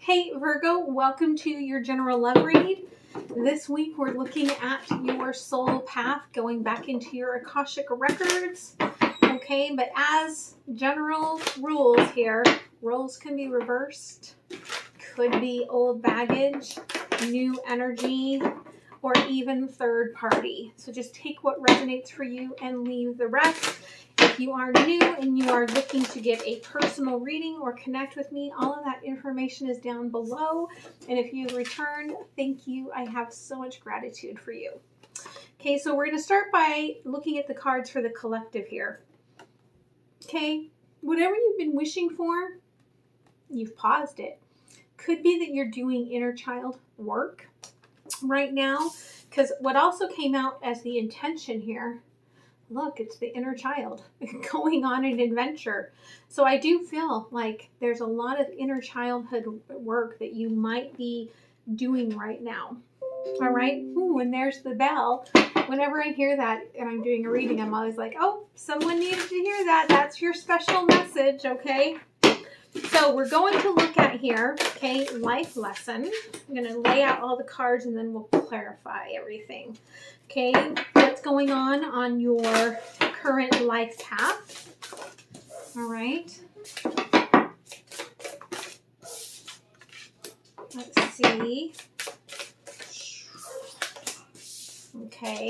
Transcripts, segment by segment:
Hey Virgo, welcome to your general love read. This week we're looking at your soul path, going back into your Akashic records. Okay, but as general rules here, roles can be reversed, could be old baggage, new energy, or even third party. So just take what resonates for you and leave the rest. If you are new and you are looking to get a personal reading or connect with me, all of that information is down below. And if you return, thank you. I have so much gratitude for you. Okay, so we're going to start by looking at the cards for the collective here. Okay, whatever you've been wishing for, you've paused it. Could be that you're doing inner child work right now, because what also came out as the intention here, look, it's the inner child going on an adventure. So I do feel like there's a lot of inner childhood work that you might be doing right now. All right. Ooh, and there's the bell. Whenever I hear that and I'm doing a reading, I'm always like, oh, someone needed to hear that. That's your special message. Okay. So we're going to look at here, okay, life lesson. I'm going to lay out all the cards and then we'll clarify everything. Okay, what's going on your current life path? All right. Let's see. Okay,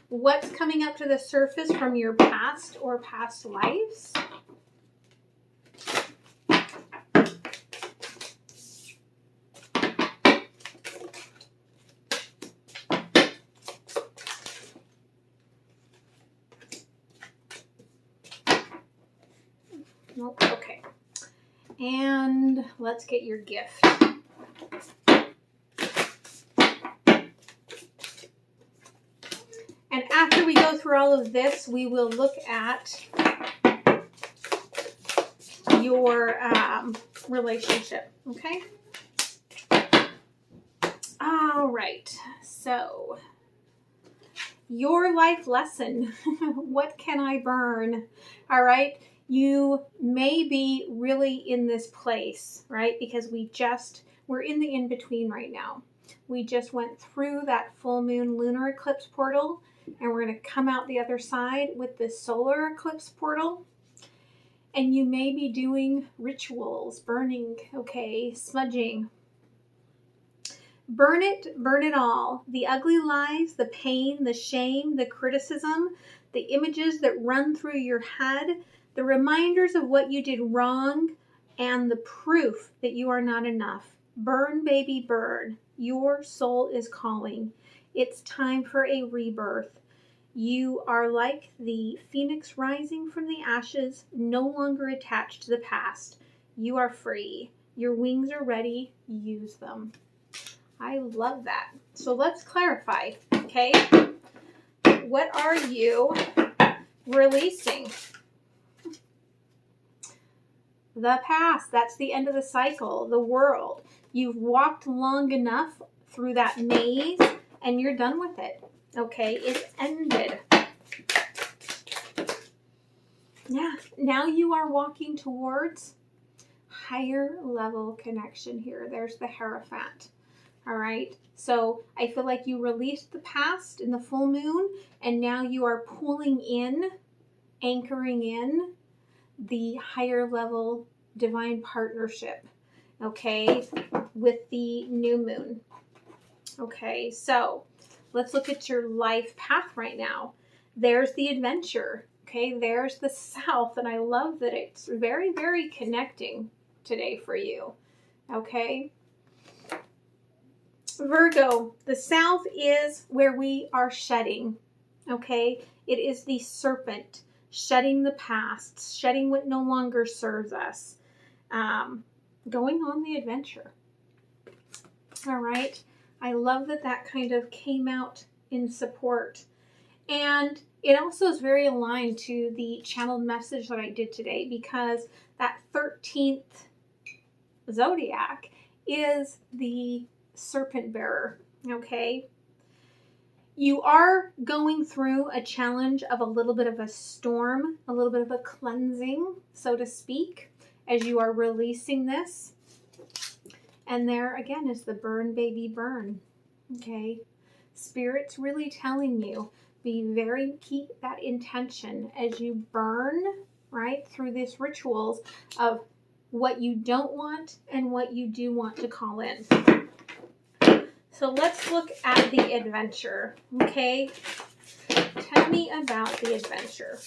what's coming up to the surface from your past or past lives? Nope. Okay. And let's get your gift. And after we go through all of this, we will look at your relationship. Okay? All right. So, your life lesson. What can I burn? All right. You may be really in this place, right? Because we're in the in-between right now. We just went through that full moon lunar eclipse portal, and we're going to come out the other side with this solar eclipse portal. And you may be doing rituals, burning, okay, smudging. Burn it all. The ugly lies, the pain, the shame, the criticism, the images that run through your head, the reminders of what you did wrong, and the proof that you are not enough. Burn, baby, burn. Your soul is calling. It's time for a rebirth. You are like the phoenix rising from the ashes, no longer attached to the past. You are free. Your wings are ready. Use them. I love that. So let's clarify, okay? What are you releasing? The past. That's the end of the cycle. The world. You've walked long enough through that maze and you're done with it. Okay? It's ended. Yeah. Now you are walking towards higher level connection here. There's the Hierophant. All right. So I feel like you released the past in the full moon and now you are pulling in, anchoring in the higher level divine partnership, okay, with the new moon. Okay, so let's look at your life path right now. There's the adventure, okay, there's the south, and I love that it's very, very connecting today for you, okay. Virgo, the south is where we are shedding, okay, it is the serpent. Shedding the past, shedding what no longer serves us, going on the adventure. All right. I love that that kind of came out in support. And it also is very aligned to the channeled message that I did today, because that 13th zodiac is the serpent bearer. Okay. You are going through a challenge of a little bit of a storm, a little bit of a cleansing, so to speak, as you are releasing this. And there again is the burn, baby, burn. Okay. Spirit's really telling you, keep that intention as you burn, right, through these rituals of what you don't want and what you do want to call in. So let's look at the adventure, okay? Tell me about the adventure.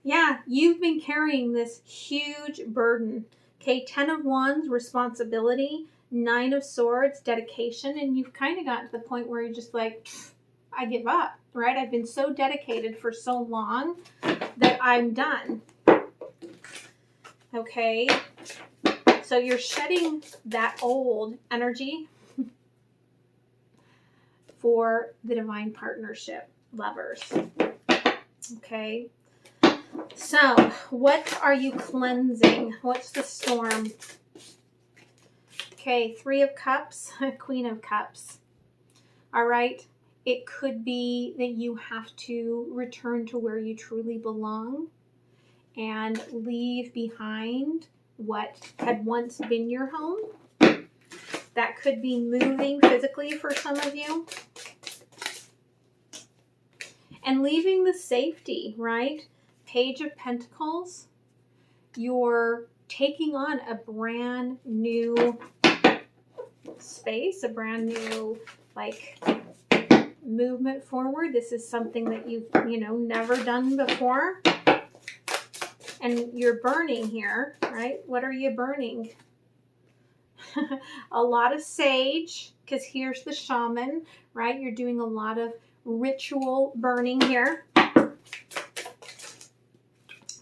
Yeah, you've been carrying this huge burden. Okay, 10 of Wands, responsibility, 9 of Swords, dedication, and you've kind of gotten to the point where you're just like, I give up, right? I've been so dedicated for so long that I'm done. Okay, so you're shedding that old energy for the divine partnership, lovers. Okay. So, what are you cleansing? What's the storm? Okay, 3 of Cups, Queen of Cups. All right. It could be that you have to return to where you truly belong and leave behind what had once been your home. That could be moving physically for some of you. And leaving the safety, right? Page of Pentacles. You're taking on a brand new space, a brand new, like, movement forward. This is something that you've, never done before. And you're burning here, right? What are you burning? A lot of sage, because here's the shaman, right? You're doing a lot of ritual burning here.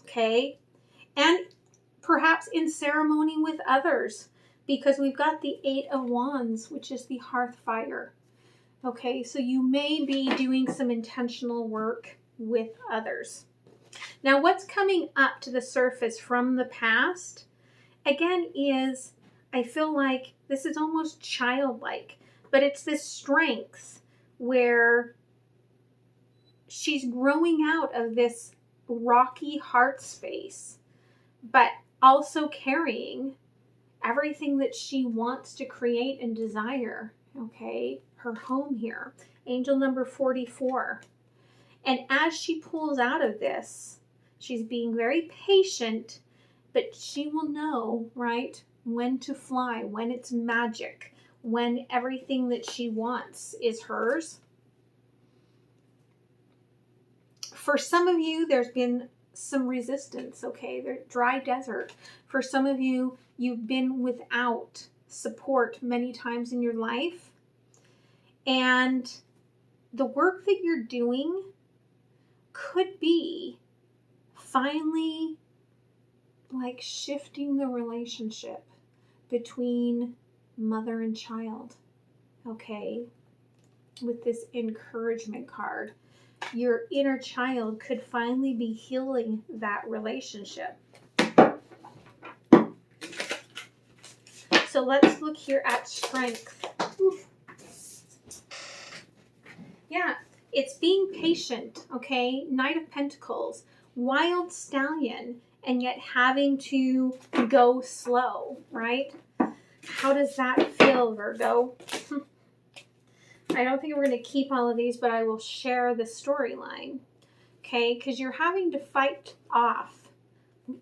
Okay. And perhaps in ceremony with others, because we've got the 8 of Wands, which is the hearth fire. Okay, so you may be doing some intentional work with others. Now, what's coming up to the surface from the past, again, is, I feel like this is almost childlike, but it's this strength where she's growing out of this rocky heart space, but also carrying everything that she wants to create and desire, okay? Her home here. Angel number 44. And as she pulls out of this, she's being very patient, but she will know, right, when to fly, when it's magic, when everything that she wants is hers. For some of you, there's been some resistance, okay? They're dry desert. For some of you, you've been without support many times in your life. And the work that you're doing could be finally like shifting the relationship between mother and child, okay? With this encouragement card. Your inner child could finally be healing that relationship. So let's look here at strength. Oof. Yeah, it's being patient, okay? Knight of Pentacles, wild stallion, and yet having to go slow, right? How does that feel, Virgo? I don't think we're going to keep all of these, but I will share the storyline, okay? Because you're having to fight off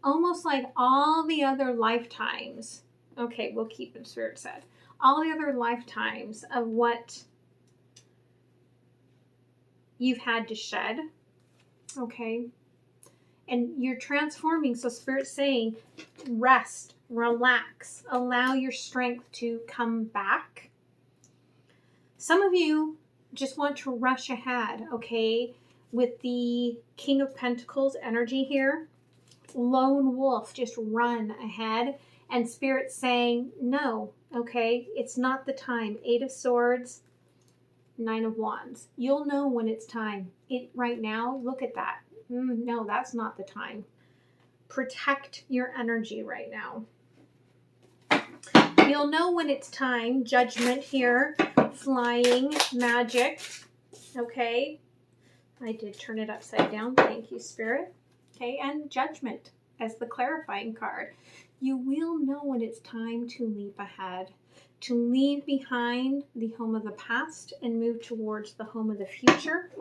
almost like all the other lifetimes. Okay, we'll keep it, Spirit said. All the other lifetimes of what you've had to shed, okay? And you're transforming. So Spirit's saying, rest, relax, allow your strength to come back. Some of you just want to rush ahead, okay? With the King of Pentacles energy here, lone wolf, just run ahead. And Spirit's saying, no, okay? It's not the time. 8 of Swords, 9 of Wands. You'll know when it's time. Right now, look at that. No, that's not the time. Protect your energy right now. You'll know when it's time. Judgment here. Flying. Magic. Okay. I did turn it upside down. Thank you, Spirit. Okay, and Judgment as the clarifying card. you will know when it's time to leap ahead, to leave behind the home of the past and move towards the home of the future.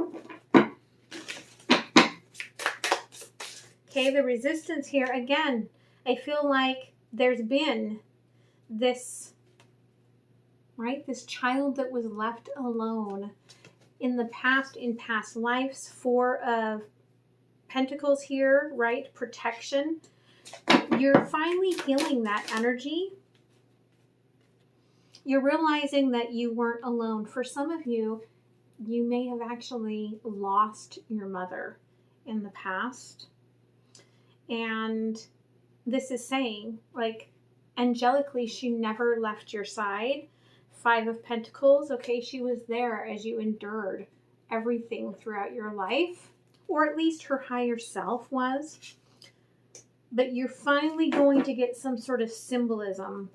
Okay, the resistance here, again, I feel like there's been this, right, this child that was left alone in the past, in past lives. Four of Pentacles here, right, protection. You're finally healing that energy. You're realizing that you weren't alone. For some of you, you may have actually lost your mother in the past. And this is saying, like, angelically, she never left your side. Five of Pentacles, okay, she was there as you endured everything throughout your life, or at least her higher self was. But you're finally going to get some sort of symbolism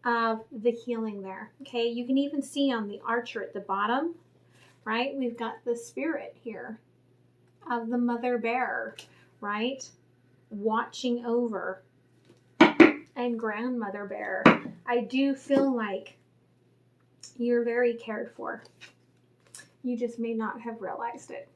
of the healing there, okay? You can even see on the archer at the bottom, right? We've got the spirit here of the mother bear, right? Watching over, and grandmother bear. I do feel like you're very cared for. You just may not have realized it.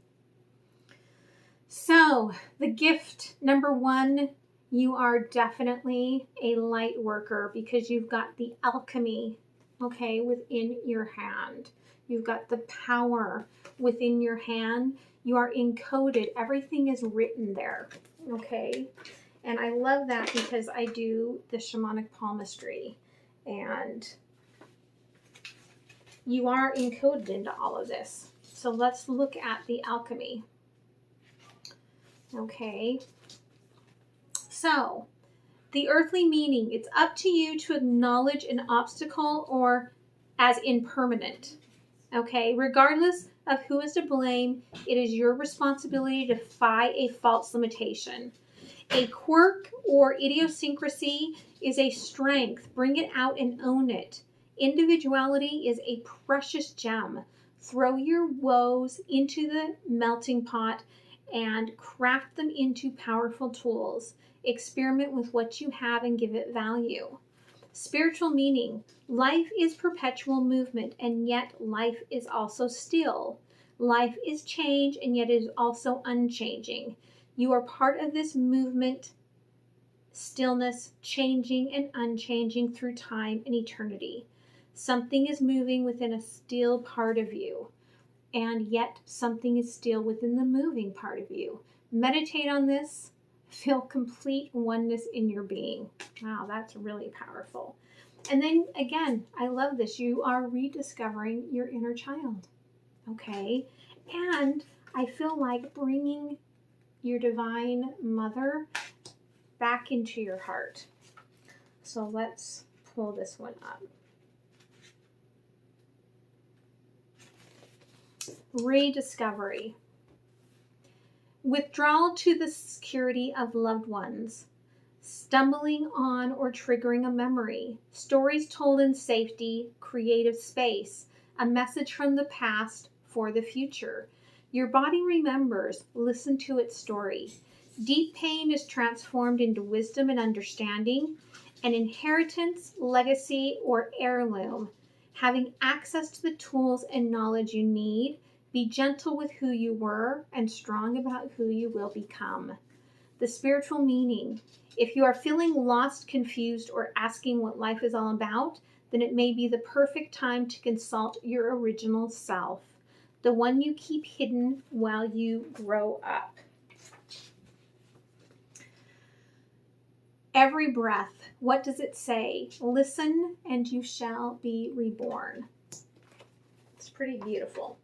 So the gift number one, you are definitely a light worker because you've got the alchemy, okay, within your hand. You've got the power within your hand. You are encoded. Everything is written there, okay? And I love that because I do the shamanic palmistry, and you are encoded into all of this. So let's look at the alchemy. Okay. So the earthly meaning, it's up to you to acknowledge an obstacle or as impermanent. Okay. Regardless of who is to blame, it is your responsibility to defy a false limitation. A quirk or idiosyncrasy is a strength. Bring it out and own it. Individuality is a precious gem. Throw your woes into the melting pot and craft them into powerful tools. Experiment with what you have and give it value. Spiritual meaning. Life is perpetual movement, and yet life is also still. Life is change, and yet it is also unchanging. You are part of this movement, stillness, changing and unchanging through time and eternity. Something is moving within a still part of you, and yet something is still within the moving part of you. Meditate on this. Feel complete oneness in your being. Wow, that's really powerful. And then again, I love this. You are rediscovering your inner child. Okay? And I feel like bringing your divine mother back into your heart. So let's pull this one up. Rediscovery. Withdrawal to the security of loved ones. Stumbling on or triggering a memory. Stories told in safety. Creative space. A message from the past for the future. Your body remembers. Listen to its story. Deep pain is transformed into wisdom and understanding. An inheritance, legacy, or heirloom. Having access to the tools and knowledge you need. Be gentle with who you were and strong about who you will become. The spiritual meaning. If you are feeling lost, confused, or asking what life is all about, then it may be the perfect time to consult your original self. The one you keep hidden while you grow up. Every breath, what does it say? Listen and you shall be reborn. It's pretty beautiful.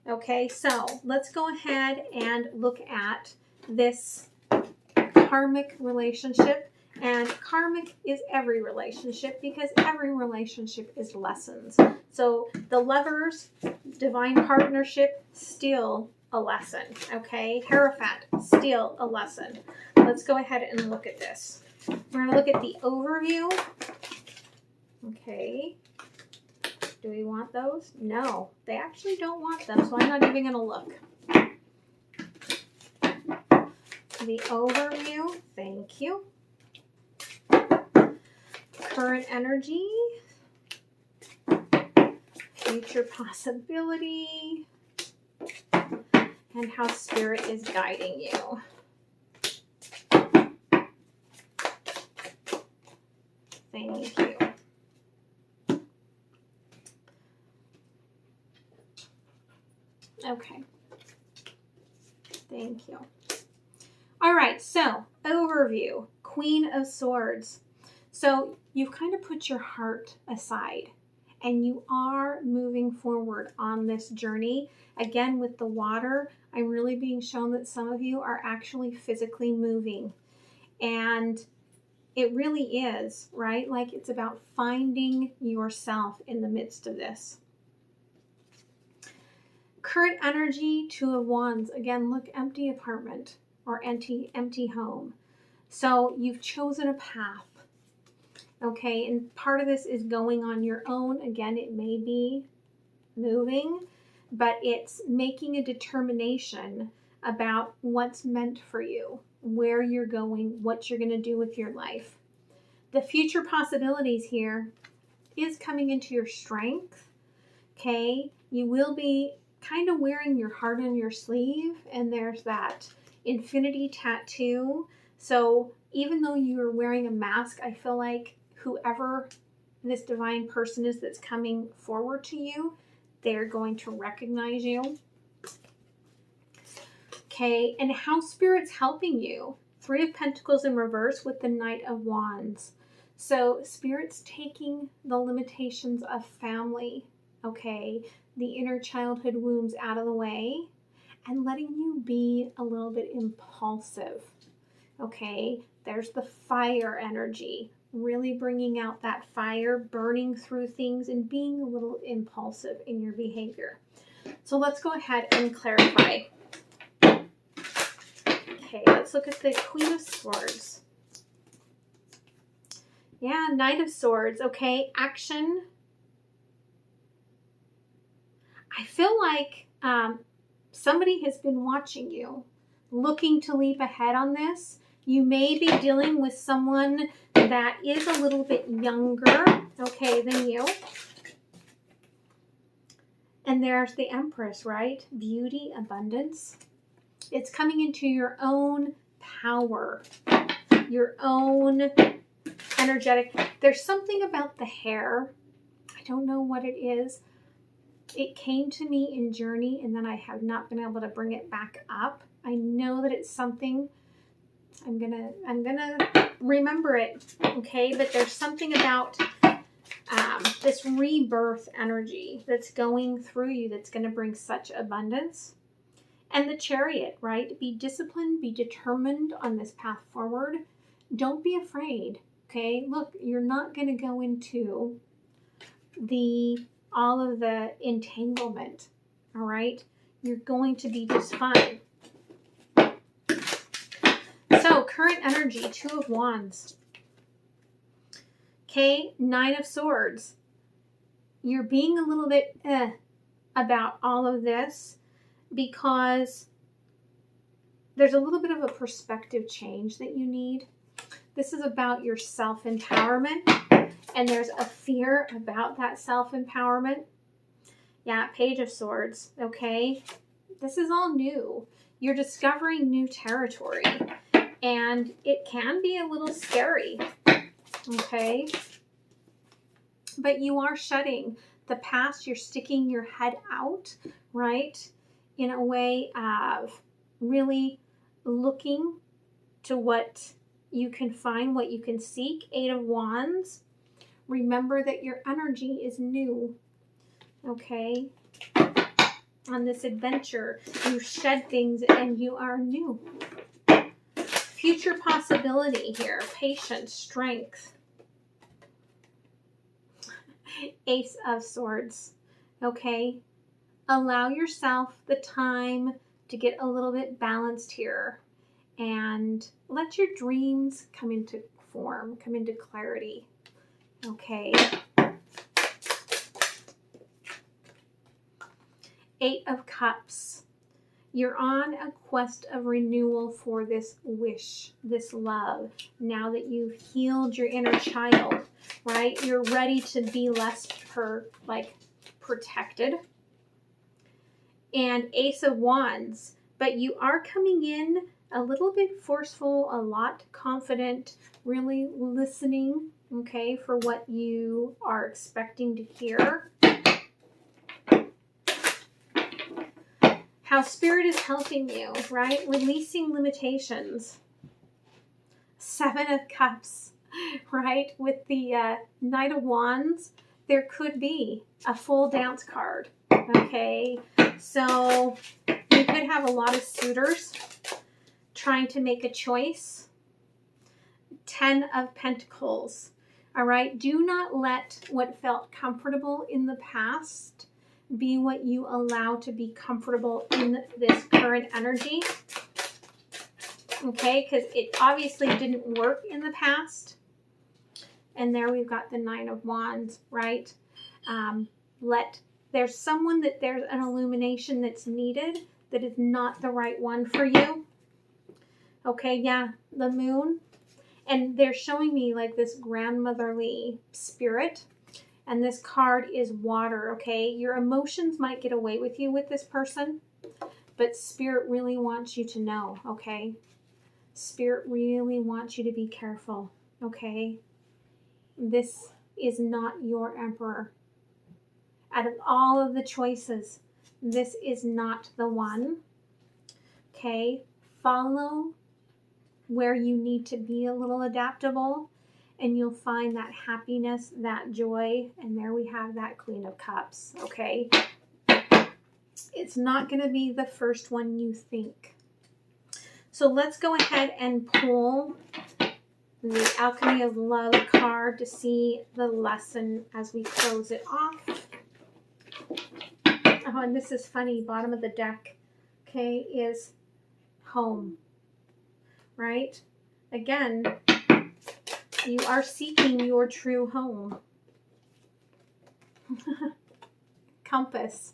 Okay, so let's go ahead and look at this karmic relationship. And karmic is every relationship because every relationship is lessons. So the Lovers, divine partnership, still a lesson. Okay, Hierophant, still a lesson. Let's go ahead and look at this. We're going to look at the overview. Okay. Do we want those? No, they actually don't want them, so I'm not even going to look. The overview, thank you. current energy, future possibility, and how Spirit is guiding you. Thank you. Okay. Thank you. All right, so overview, Queen of Swords. So you've kind of put your heart aside and you are moving forward on this journey. Again, with the water, I'm really being shown that some of you are actually physically moving. And it really is, right? Like it's about finding yourself in the midst of this. Current energy, Two of Wands. Again, look, empty apartment or empty home. So you've chosen a path. Okay, and part of this is going on your own. Again, it may be moving, but it's making a determination about what's meant for you, where you're going, what you're going to do with your life. The future possibilities here is coming into your strength. Okay, you will be kind of wearing your heart on your sleeve, and there's that infinity tattoo. So even though you're wearing a mask, I feel like whoever this divine person is that's coming forward to you, they're going to recognize you. Okay, and how Spirit's helping you. Three of Pentacles in reverse with the Knight of Wands. So Spirit's taking the limitations of family, okay, the inner childhood wounds out of the way and letting you be a little bit impulsive. Okay, there's the fire energy, really bringing out that fire, burning through things and being a little impulsive in your behavior. So let's go ahead and clarify. Okay, let's look at the Queen of Swords. Yeah, Knight of Swords. Okay, action. I feel like somebody has been watching you, looking to leap ahead on this. You may be dealing with someone that is a little bit younger, okay, than you. And there's the Empress, right? Beauty, abundance. It's coming into your own power, your own energetic. There's something about the hair. I don't know what it is. It came to me in Journey, and then I have not been able to bring it back up. I know that it's something. I'm gonna remember it, okay? But there's something about this rebirth energy that's going through you that's going to bring such abundance. And the Chariot, right? Be disciplined, be determined on this path forward. Don't be afraid, okay? Look, you're not going to go into all of the entanglement, all right? You're going to be just fine. So, current energy, Two of Wands. Okay, Nine of Swords. You're being a little bit about all of this because there's a little bit of a perspective change that you need. This is about your self-empowerment, and there's a fear about that self-empowerment. Yeah, Page of Swords, okay? This is all new. You're discovering new territory, and it can be a little scary, okay? But you are shedding the past. You're sticking your head out, right? In a way of really looking to what you can find, what you can seek. Eight of Wands. Remember that your energy is new, okay? On this adventure, you shed things and you are new. Future possibility here. Patience, strength. Ace of Swords, okay? Allow yourself the time to get a little bit balanced here and let your dreams come into form, come into clarity, okay? Eight of Cups. You're on a quest of renewal for this wish, this love. Now that you've healed your inner child, right? You're ready to be less protected. And Ace of Wands, but you are coming in a little bit forceful, a lot confident, really listening, okay, for what you are expecting to hear. How Spirit is helping you, right? Releasing limitations. 7 of Cups, right? With the Knight of Wands, there could be a full dance card, okay? So you could have a lot of suitors trying to make a choice. 10 of Pentacles, all right? Do not let what felt comfortable in the past be what you allow to be comfortable in this current energy, okay? Because it obviously didn't work in the past. And there we've got the 9 of Wands, right? There's someone that there's an illumination that's needed that is not the right one for you. Okay, yeah, the Moon. And they're showing me like this grandmotherly spirit. And this card is water, okay? Your emotions might get away with you with this person, but Spirit really wants you to know, okay? Spirit really wants you to be careful, okay? This is not your emperor. Out of all of the choices, this is not the one, okay? Follow where you need to be a little adaptable, and you'll find that happiness, that joy, and there we have that Queen of Cups, okay? It's not going to be the first one you think. So let's go ahead and pull the Alchemy of Love card to see the lesson as we close it off. Oh, and this is funny, bottom of the deck, okay, is home, right? Again, you are seeking your true home. Compass.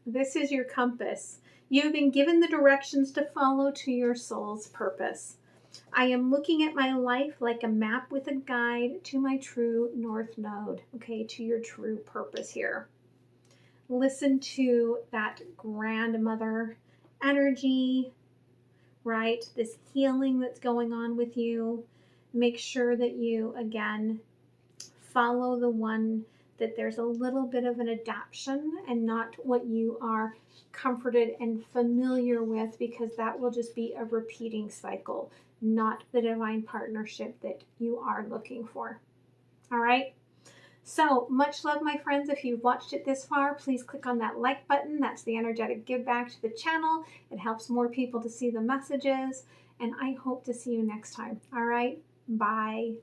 This is your compass. You've been given the directions to follow to your soul's purpose. I am looking at my life like a map with a guide to my true north node, okay, to your true purpose here. Listen to that grandmother energy, right? This healing that's going on with you. Make sure that you, again, follow the one that there's a little bit of an adaptation and not what you are comforted and familiar with, because that will just be a repeating cycle, not the divine partnership that you are looking for. All right? So much love, my friends. If you've watched it this far, please click on that like button. That's the energetic give back to the channel. It helps more people to see the messages, and I hope to see you next time. All right? Bye.